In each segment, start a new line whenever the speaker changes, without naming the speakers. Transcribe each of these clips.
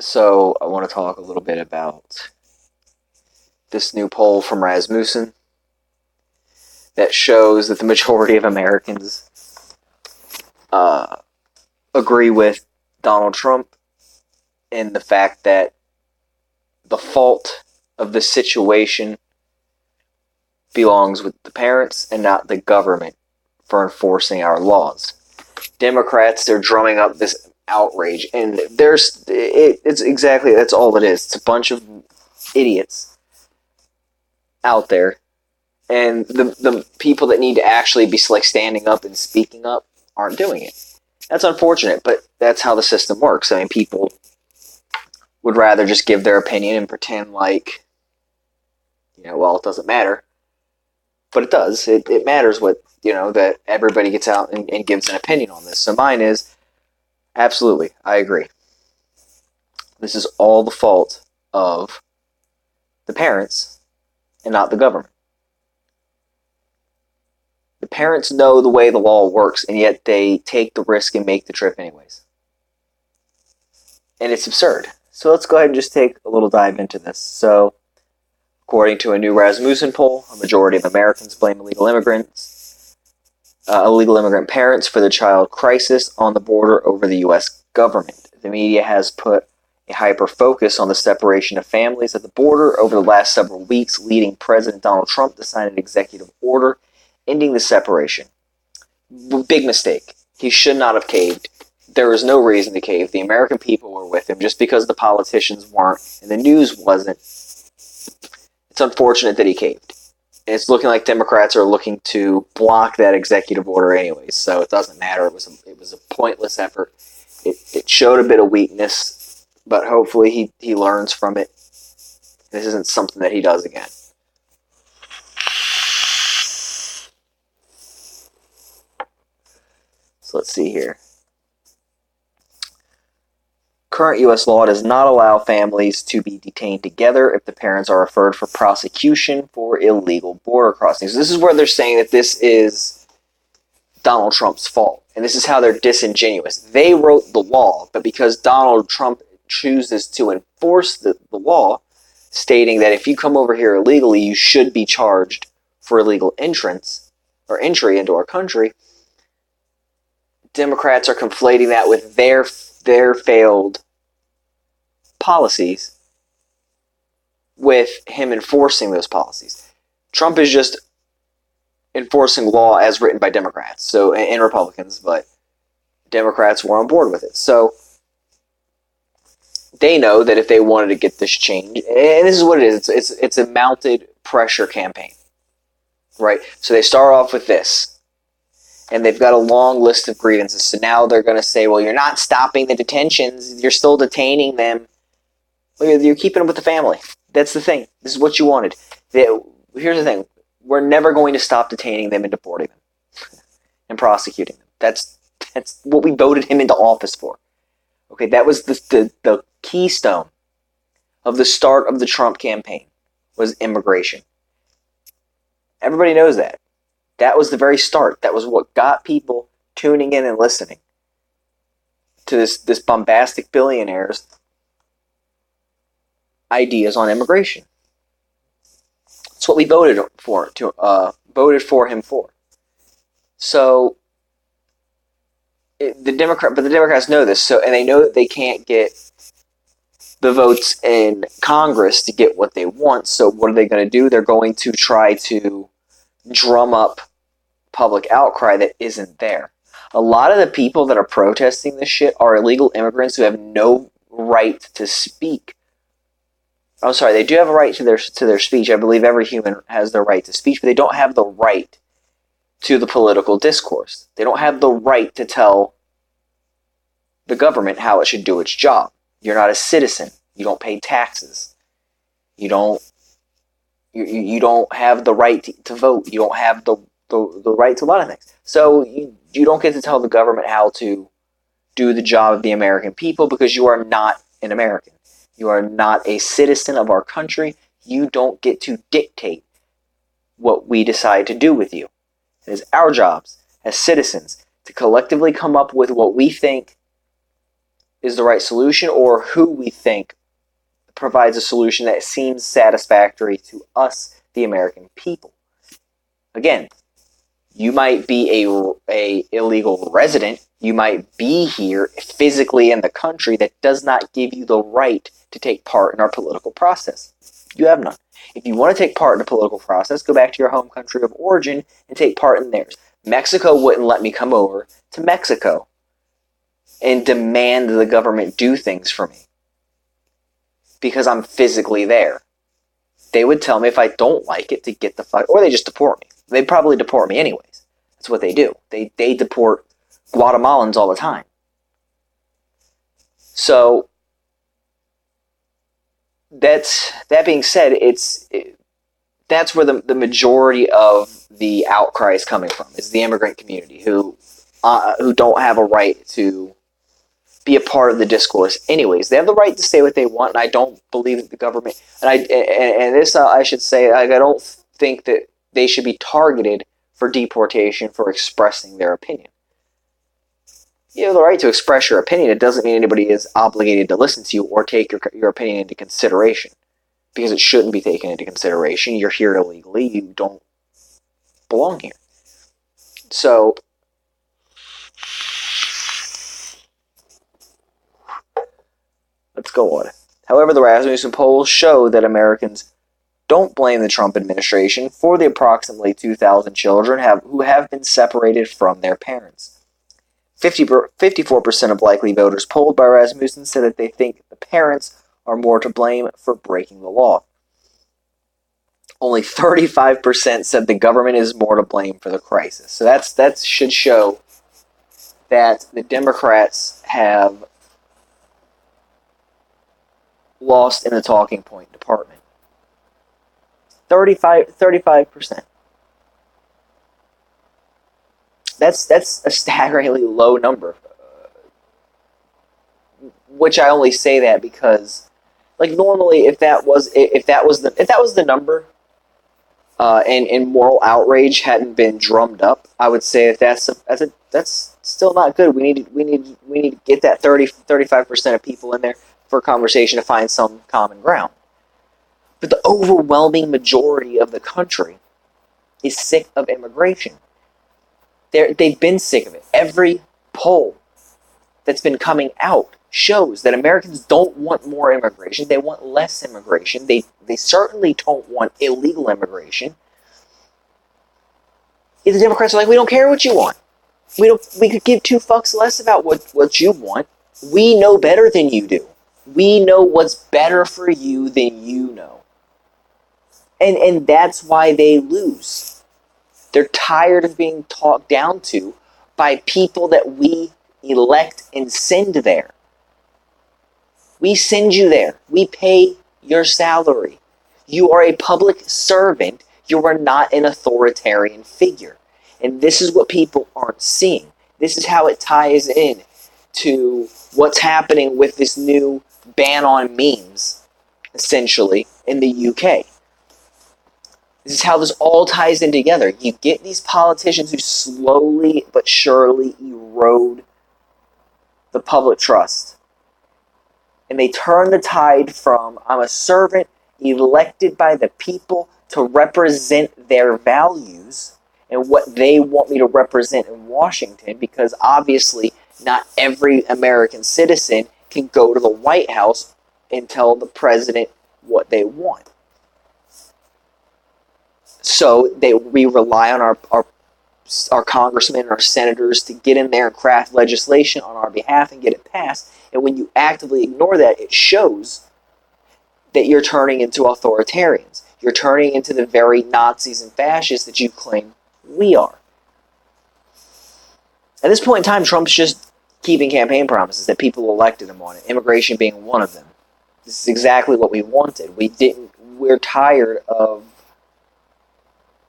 So I want to talk a little bit about this new poll from Rasmussen that shows that the majority of Americans uh, agree with Donald Trump in the fact that the fault of the situation belongs with the parents and not the government for enforcing our laws. Democrats, they're drumming up this outrage, and it's exactly, that's all it is. It's a bunch of idiots out there, and the people that need to actually be like standing up and speaking up aren't doing it. That's unfortunate, but that's how the system works. I mean, people would rather just give their opinion and pretend like, well, it doesn't matter. But it does. It matters that everybody gets out and gives an opinion on this. So mine is, absolutely, I agree. This is all the fault of the parents and not the government. The parents know the way the law works, and yet they take the risk and make the trip anyways. And it's absurd. So let's go ahead and just take a little dive into this. So, according to a new Rasmussen poll, a majority of Americans blame illegal immigrant parents for the child crisis on the border over the U.S. government. The media has put a hyper-focus on the separation of families at the border over the last several weeks, leading President Donald Trump to sign an executive order ending the separation. Big mistake. He should not have caved. There was no reason to cave. The American people were with him. Just because the politicians weren't and the news wasn't, it's unfortunate that he caved. And it's looking like Democrats are looking to block that executive order anyways, so it doesn't matter. It was a pointless effort. It showed a bit of weakness, but hopefully he learns from it. This isn't something that he does again. So let's see here. Current U.S. law does not allow families to be detained together if the parents are referred for prosecution for illegal border crossings. This is where they're saying that this is Donald Trump's fault, and this is how they're disingenuous. They wrote the law, but because Donald Trump chooses to enforce the law, stating that if you come over here illegally, you should be charged for illegal entrance or entry into our country, Democrats are conflating that with their failed policies with him enforcing those policies. Trump is just enforcing law as written by Democrats and Republicans, but Democrats were on board with it. So they know that if they wanted to get this change, and this is what it is, it's a mounted pressure campaign, right? So they start off with this, and they've got a long list of grievances. So now they're going to say, well, you're not stopping the detentions. You're still detaining them. You're keeping them with the family. That's the thing. This is what you wanted. Here's the thing. We're never going to stop detaining them and deporting them and prosecuting them. That's what we voted him into office for. Okay, that was the keystone of the start of the Trump campaign was immigration. Everybody knows that. That was the very start. That was what got people tuning in and listening to this bombastic billionaire's ideas on immigration. That's what we voted for him for. So the Democrats know this. So, and they know that they can't get the votes in Congress to get what they want. So what are they going to do? They're going to try to drum up public outcry that isn't there. A lot of the people that are protesting this shit are illegal immigrants who have no right to speak. I'm sorry, they do have a right to their speech. I believe every human has their right to speech, but they don't have the right to the political discourse. They don't have the right to tell the government how it should do its job. You're not a citizen. You don't pay taxes. You don't have the right to vote. You don't have the right to a lot of things. So you don't get to tell the government how to do the job of the American people because you are not an American. You are not a citizen of our country. You don't get to dictate what we decide to do with you. It is our jobs as citizens to collectively come up with what we think is the right solution or who we think provides a solution that seems satisfactory to us, the American people. Again, you might be a illegal resident. You might be here physically in the country. That does not give you the right to take part in our political process. You have none. If you want to take part in the political process, go back to your home country of origin and take part in theirs. Mexico wouldn't let me come over to Mexico and demand the government do things for me because I'm physically there. They would tell me if I don't like it to get the fuck, or they just deport me. They'd probably deport me anyways. That's what they do. They deport Guatemalans all the time. So that being said, that's where the majority of the outcry is coming from. Is the immigrant community who don't have a right to be a part of the discourse. Anyways, they have the right to say what they want, and I don't believe that the government. And this I should say, I don't think that they should be targeted for deportation for expressing their opinion. You have the right to express your opinion. It doesn't mean anybody is obligated to listen to you or take your opinion into consideration, because it shouldn't be taken into consideration. You're here illegally. You don't belong here. So let's go on. However, the Rasmussen polls show that Americans don't blame the Trump administration for the approximately 2,000 children who have been separated from their parents. 54% of likely voters polled by Rasmussen said that they think the parents are more to blame for breaking the law. Only 35% said the government is more to blame for the crisis. So that should show that the Democrats have lost in the talking point department. 35%. That's a staggeringly low number. Which I only say that because, like, normally if that was the number, and moral outrage hadn't been drummed up, I would say that that's still not good. We need to get that 35% of people in there for a conversation to find some common ground. But the overwhelming majority of the country is sick of immigration. They've been sick of it. Every poll that's been coming out shows that Americans don't want more immigration. They want less immigration. They certainly don't want illegal immigration. The Democrats are like, we don't care what you want. We could give two fucks less about what you want. We know better than you do. We know what's better for you than you know. And that's why they lose. They're tired of being talked down to by people that we elect and send there. We send you there. We pay your salary. You are a public servant. You are not an authoritarian figure. And this is what people aren't seeing. This is how it ties in to what's happening with this new ban on memes, essentially, in the UK. This is how this all ties in together. You get these politicians who slowly but surely erode the public trust. And they turn the tide from, I'm a servant elected by the people to represent their values and what they want me to represent in Washington, because obviously not every American citizen can go to the White House and tell the president what they want. So we rely on our congressmen and our senators to get in there and craft legislation on our behalf and get it passed. And when you actively ignore that, it shows that you're turning into authoritarians. You're turning into the very Nazis and fascists that you claim we are. At this point in time, Trump's just keeping campaign promises that people elected him on it, immigration being one of them. This is exactly what we wanted. We're tired of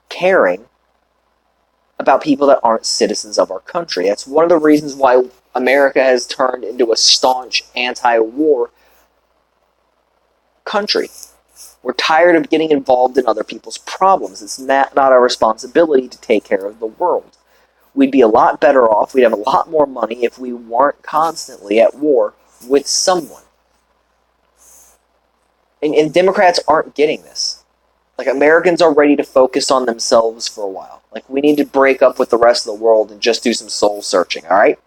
caring about people that aren't citizens of our country. That's one of the reasons why America has turned into a staunch anti-war country. We're tired of getting involved in other people's problems. It's not our responsibility to take care of the world. We'd be a lot better off, we'd have a lot more money if we weren't constantly at war with someone. And Democrats aren't getting this. Like, Americans are ready to focus on themselves for a while. Like, we need to break up with the rest of the world and just do some soul searching, all right?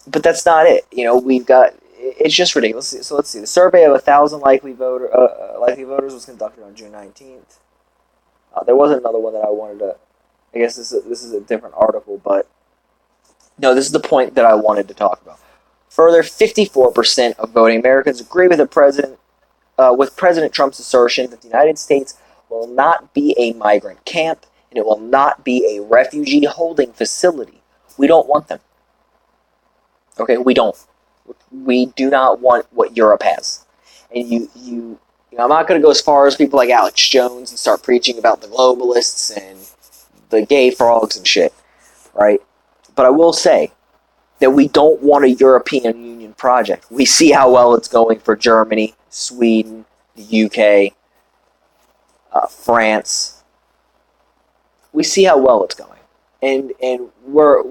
But that's not it. You know, we've got... It's just ridiculous. So let's see. The survey of 1,000 likely voters was conducted on June 19th. There was another one that I wanted to... I guess this is a different article, but... No, this is the point that I wanted to talk about. Further, 54% of voting Americans agree with President Trump's assertion that the United States will not be a migrant camp and it will not be a refugee holding facility. We don't want them. Okay, we don't. We do not want what Europe has. And you know, I'm not going to go as far as people like Alex Jones and start preaching about the globalists and the gay frogs and shit, right? But I will say that we don't want a European Union project. We see how well it's going for Germany, Sweden, the UK, France. We see how well it's going. And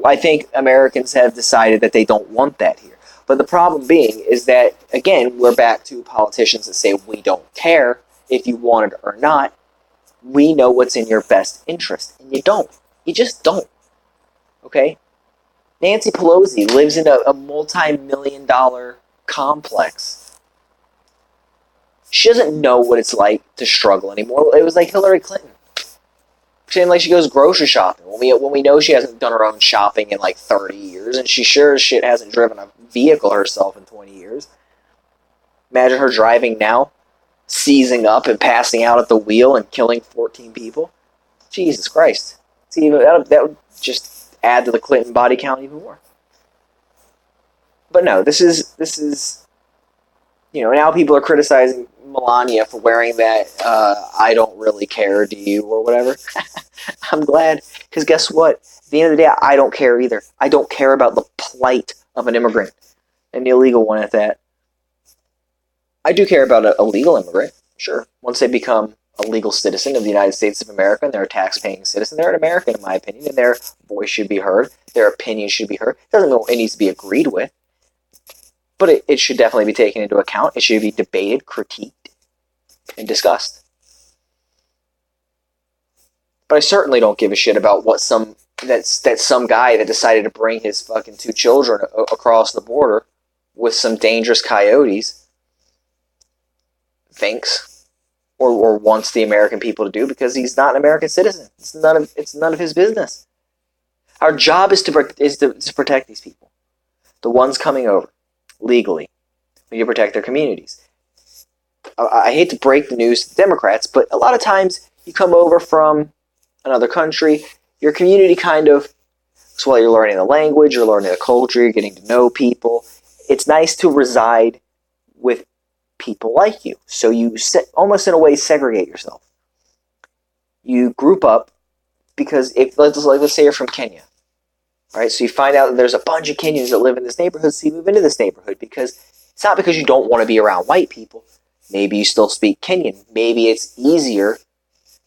I think Americans have decided that they don't want that here. But the problem being is that, again, we're back to politicians that say we don't care if you want it or not. We know what's in your best interest. And you don't. You just don't. Okay? Nancy Pelosi lives in a multi-million-dollar complex. She doesn't know what it's like to struggle anymore. It was like Hillary Clinton. Pretending like she goes grocery shopping when we know she hasn't done her own shopping in like 30 years, and she sure as shit hasn't driven a vehicle herself in 20 years. Imagine her driving now, seizing up and passing out at the wheel and killing 14 people. Jesus Christ. See, that would just add to the Clinton body count even more. But no, this is you know, now people are criticizing Melania for wearing that I don't really care, do you, or whatever. I'm glad, because guess what? At the end of the day, I don't care either. I don't care about the plight of an immigrant, an illegal one at that. I do care about a legal immigrant, sure. Once they become a legal citizen of the United States of America, and they're a tax-paying citizen, they're an American, in my opinion, and their voice should be heard, their opinion should be heard. It doesn't mean it needs to be agreed with, but it should definitely be taken into account. It should be debated, critiqued, and discussed. But I certainly don't give a shit about what some guy that decided to bring his fucking 2 children across the border with some dangerous coyotes thinks or wants the American people to do, because he's not an American citizen. It's none of his business. Our job is to protect these people, the ones coming over legally. We need to protect their communities. I hate to break the news to the Democrats, but a lot of times you come over from another country, your community kind of, so while you're learning the language, you're learning the culture, you're getting to know people, it's nice to reside with people like you. So you almost in a way segregate yourself. You group up, because let's say you're from Kenya, right? So you find out that there's a bunch of Kenyans that live in this neighborhood, so you move into this neighborhood, because it's not because you don't want to be around white people. Maybe you still speak Kenyan. Maybe it's easier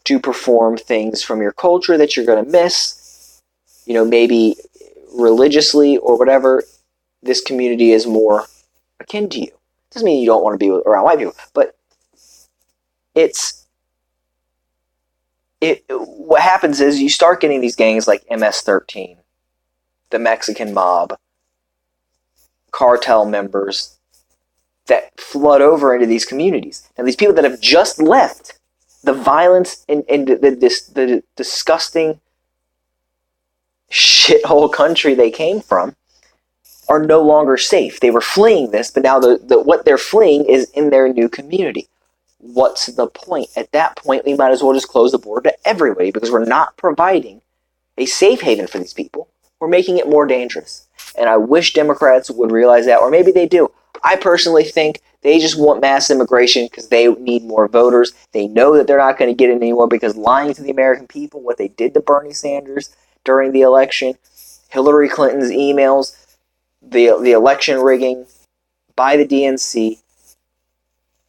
to perform things from your culture that you're going to miss. You know, maybe religiously or whatever, this community is more akin to you. Doesn't mean you don't want to be around white people, but what happens is you start getting these gangs like MS-13, the Mexican mob, cartel members that flood over into these communities. Now, these people that have just left the violence and the disgusting shithole country they came from are no longer safe. They were fleeing this, but now what they're fleeing is in their new community. What's the point? At that point, we might as well just close the border to everybody, because we're not providing a safe haven for these people. We're making it more dangerous. And I wish Democrats would realize that, or maybe they do. I personally think they just want mass immigration because they need more voters. They know that they're not going to get it anymore, because lying to the American people, what they did to Bernie Sanders during the election, Hillary Clinton's emails, the election rigging by the DNC,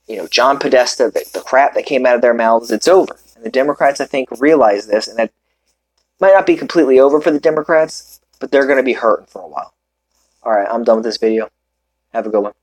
you know, John Podesta, the crap that came out of their mouths, it's over. And the Democrats, I think, realize this, and that might not be completely over for the Democrats, but they're going to be hurting for a while. All right, I'm done with this video. Have a good one.